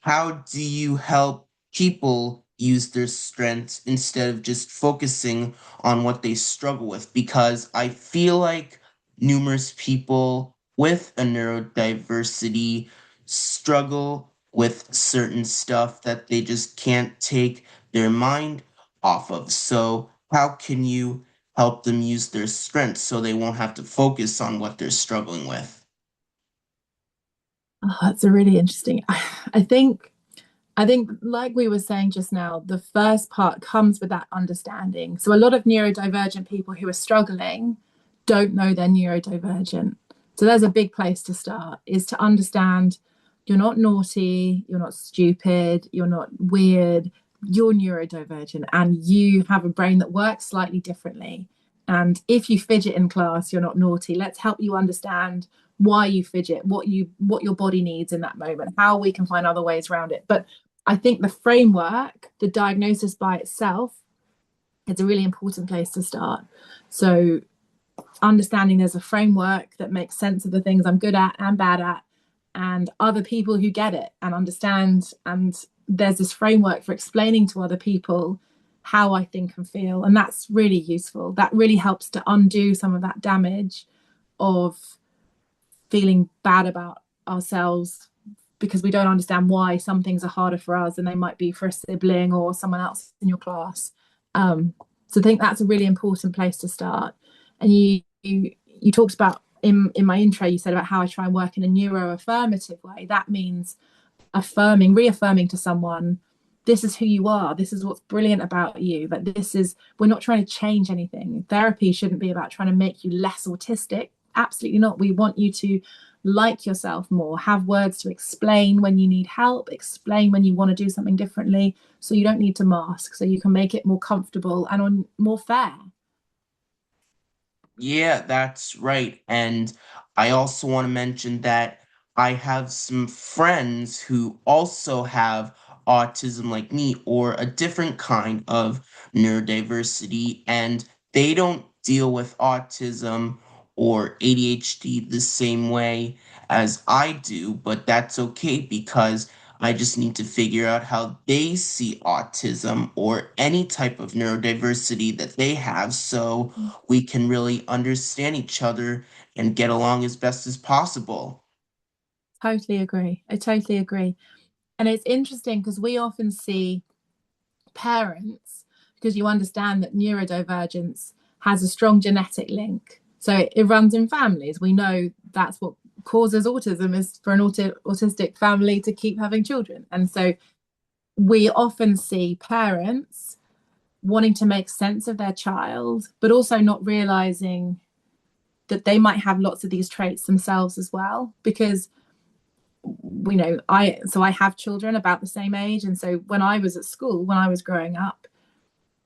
how do you help people use their strengths instead of just focusing on what they struggle with? Because I feel like numerous people with a neurodiversity struggle with certain stuff that they just can't take their mind off of. So, how can you help them use their strengths so they won't have to focus on what they're struggling with? Oh, that's a really interesting. I think I think like we were saying just now, the first part comes with that understanding. So a lot of neurodivergent people who are struggling don't know they're neurodivergent. So there's a big place to start is to understand you're not naughty, you're not stupid, you're not weird, you're neurodivergent and you have a brain that works slightly differently. And if you fidget in class, you're not naughty. Let's help you understand why you fidget, what your body needs in that moment, how we can find other ways around it. But I think the framework, the diagnosis by itself, is a really important place to start. So understanding there's a framework that makes sense of the things I'm good at and bad at, and other people who get it and understand. And there's this framework for explaining to other people how I think and feel. And that's really useful. That really helps to undo some of that damage of feeling bad about ourselves because we don't understand why some things are harder for us than they might be for a sibling or someone else in your class. So I think that's a really important place to start. And you talked about in my intro, you said about how I try and work in a neuroaffirmative way. That means reaffirming to someone, this is who you are. This is what's brilliant about you. That we're not trying to change anything. Therapy shouldn't be about trying to make you less autistic. Absolutely not. We want you to like yourself more, have words to explain when you need help, explain when you want to do something differently. So you don't need to mask, so you can make it more comfortable and more fair. Yeah, that's right. And I also want to mention that I have some friends who also have autism like me or a different kind of neurodiversity, and they don't deal with autism or ADHD the same way as I do, but that's okay because I just need to figure out how they see autism or any type of neurodiversity that they have so we can really understand each other and get along as best as possible. Totally agree. I totally agree. And it's interesting because we often see parents, because you understand that neurodivergence has a strong genetic link. So it runs in families. We know that's what causes autism is for an autistic family to keep having children. And so we often see parents wanting to make sense of their child, but also not realizing that they might have lots of these traits themselves as well. Because we know I have children about the same age. And so when I was at school, when I was growing up,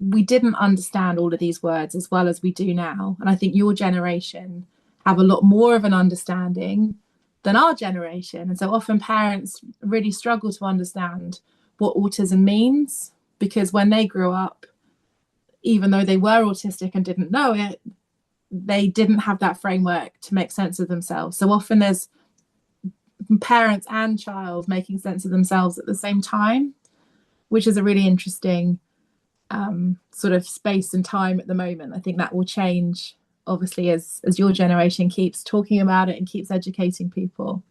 we didn't understand all of these words as well as we do now. And I think your generation have a lot more of an understanding than our generation. And so often parents really struggle to understand what autism means because when they grew up, even though they were autistic and didn't know it, they didn't have that framework to make sense of themselves. So often there's parents and child making sense of themselves at the same time, which is a really interesting sort of space and time at the moment. I think that will change, obviously, as your generation keeps talking about it and keeps educating people.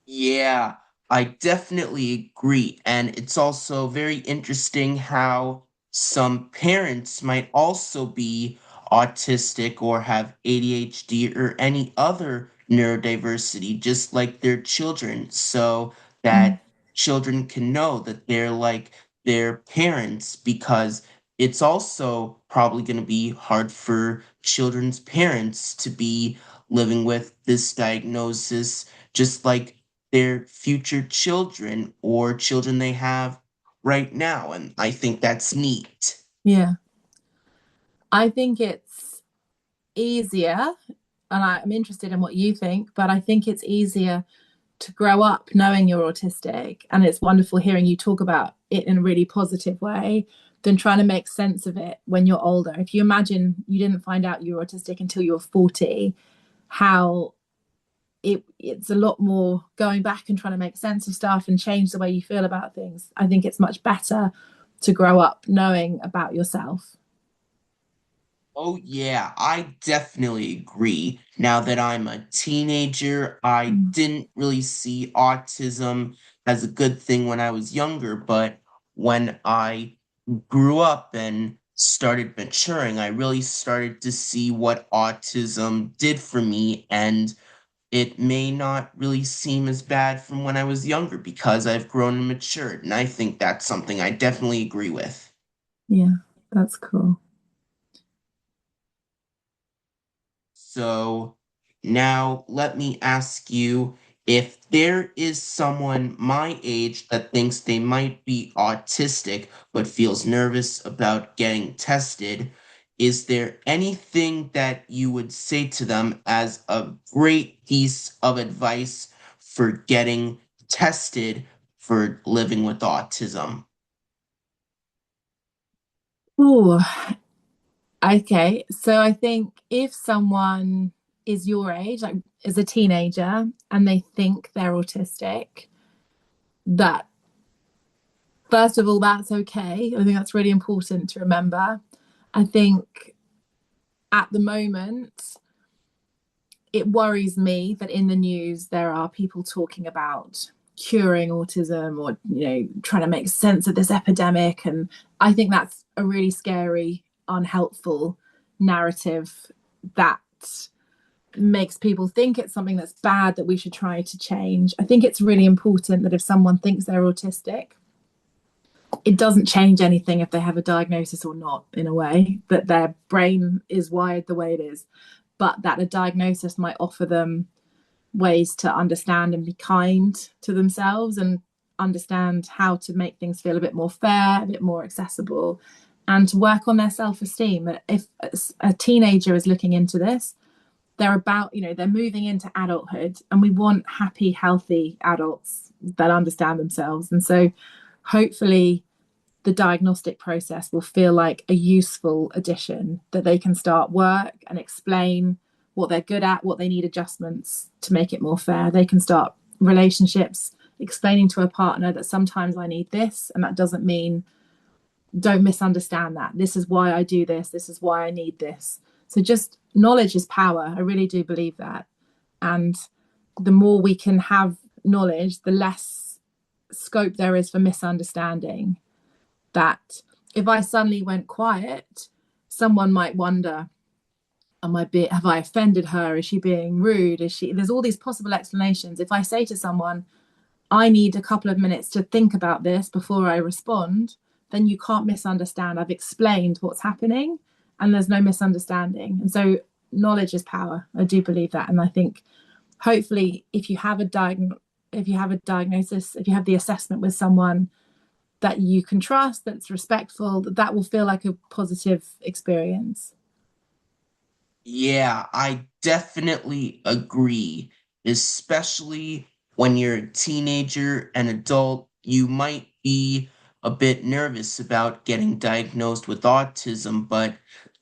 Yeah, I definitely agree. And it's also very interesting how some parents might also be autistic or have ADHD or any other neurodiversity, just like their children, so Mm. that children can know that they're like their parents, because it's also probably going to be hard for children's parents to be living with this diagnosis, just like their future children or children they have right now. And I think that's neat. Yeah, I think it's easier, and I'm interested in what you think, but I think it's easier to grow up knowing you're autistic. And it's wonderful hearing you talk about it in a really positive way than trying to make sense of it when you're older. If you imagine you didn't find out you were autistic until you were 40, how it's a lot more going back and trying to make sense of stuff and change the way you feel about things. I think it's much better to grow up knowing about yourself. Oh, yeah, I definitely agree. Now that I'm a teenager, I Mm. didn't really see autism as a good thing when I was younger, but when I grew up and started maturing, I really started to see what autism did for me, and it may not really seem as bad from when I was younger because I've grown and matured, and I think that's something I definitely agree with. Yeah, that's cool. So now let me ask you, if there is someone my age that thinks they might be autistic but feels nervous about getting tested, is there anything that you would say to them as a great piece of advice for getting tested for living with autism? Oh, okay. So I think if someone is your age, like is a teenager, and they think they're autistic, that first of all, that's okay. I think that's really important to remember. I think at the moment, it worries me that in the news there are people talking about curing autism or trying to make sense of this epidemic, and I think that's a really scary, unhelpful narrative that makes people think it's something that's bad that we should try to change. I think it's really important that if someone thinks they're autistic, it doesn't change anything if they have a diagnosis or not, in a way, that their brain is wired the way it is, but that a diagnosis might offer them ways to understand and be kind to themselves and understand how to make things feel a bit more fair, a bit more accessible, and to work on their self-esteem. If a teenager is looking into this, they're moving into adulthood, and we want happy, healthy adults that understand themselves. And so hopefully the diagnostic process will feel like a useful addition, that they can start work and explain what they're good at, what they need adjustments to make it more fair. They can start relationships, explaining to a partner that sometimes I need this, and that doesn't mean, don't misunderstand that. This is why I do this. This is why I need this. So just knowledge is power. I really do believe that. And the more we can have knowledge, the less scope there is for misunderstanding. That if I suddenly went quiet, someone might wonder, have I offended her? Is she being rude? There's all these possible explanations. If I say to someone, I need a couple of minutes to think about this before I respond, then you can't misunderstand. I've explained what's happening and there's no misunderstanding. And so knowledge is power. I do believe that. And I think hopefully if you have a diagnosis, if you have the assessment with someone that you can trust, that's respectful, that will feel like a positive experience. Yeah, I definitely agree. Especially when you're a teenager and adult, you might be a bit nervous about getting diagnosed with autism, but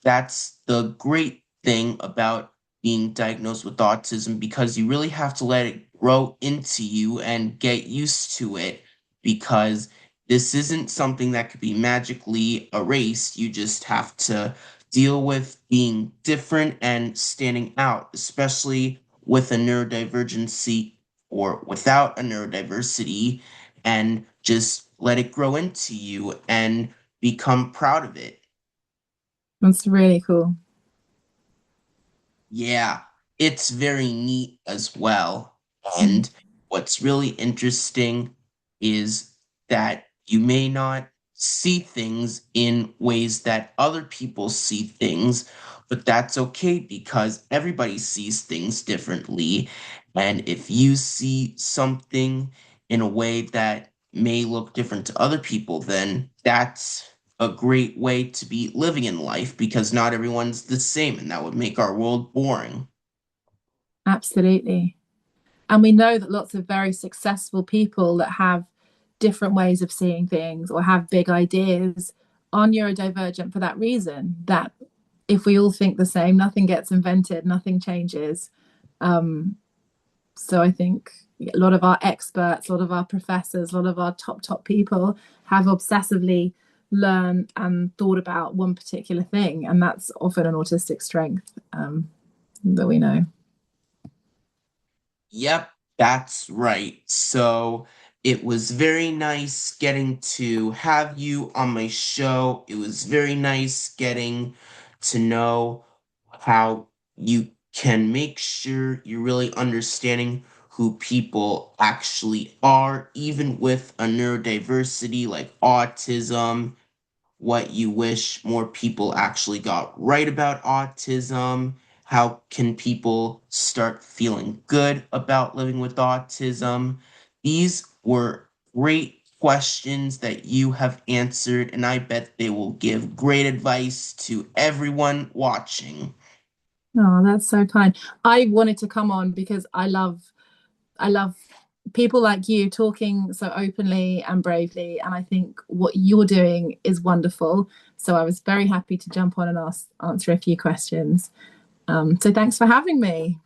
that's the great thing about being diagnosed with autism because you really have to let it grow into you and get used to it because this isn't something that could be magically erased. You just have to deal with being different and standing out, especially with a neurodivergency or without a neurodiversity, and just let it grow into you and become proud of it. That's really cool. Yeah, it's very neat as well. Mm. And what's really interesting is that you may not see things in ways that other people see things, but that's okay because everybody sees things differently. And if you see something in a way that may look different to other people, then that's a great way to be living in life because not everyone's the same, and that would make our world boring. Absolutely. And we know that lots of very successful people that have different ways of seeing things or have big ideas are neurodivergent for that reason. That if we all think the same, nothing gets invented, nothing changes. Um, So I think a lot of our experts, a lot of our professors, a lot of our top people have obsessively learned and thought about one particular thing, and that's often an autistic strength that we know. Yep, that's right. So it was very nice getting to have you on my show. It was very nice getting to know how you can make sure you're really understanding who people actually are, even with a neurodiversity like autism, what you wish more people actually got right about autism. How can people start feeling good about living with autism? These were great questions that you have answered, and I bet they will give great advice to everyone watching. Oh, that's so kind. I wanted to come on because I love people like you talking so openly and bravely, and I think what you're doing is wonderful. So I was very happy to jump on and answer a few questions. So thanks for having me.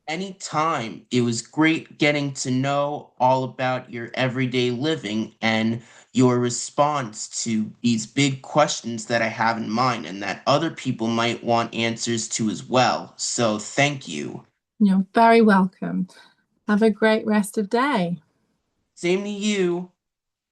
Anytime. It was great getting to know all about your everyday living and your response to these big questions that I have in mind and that other people might want answers to as well. So thank you. You're very welcome. Have a great rest of day. Same to you.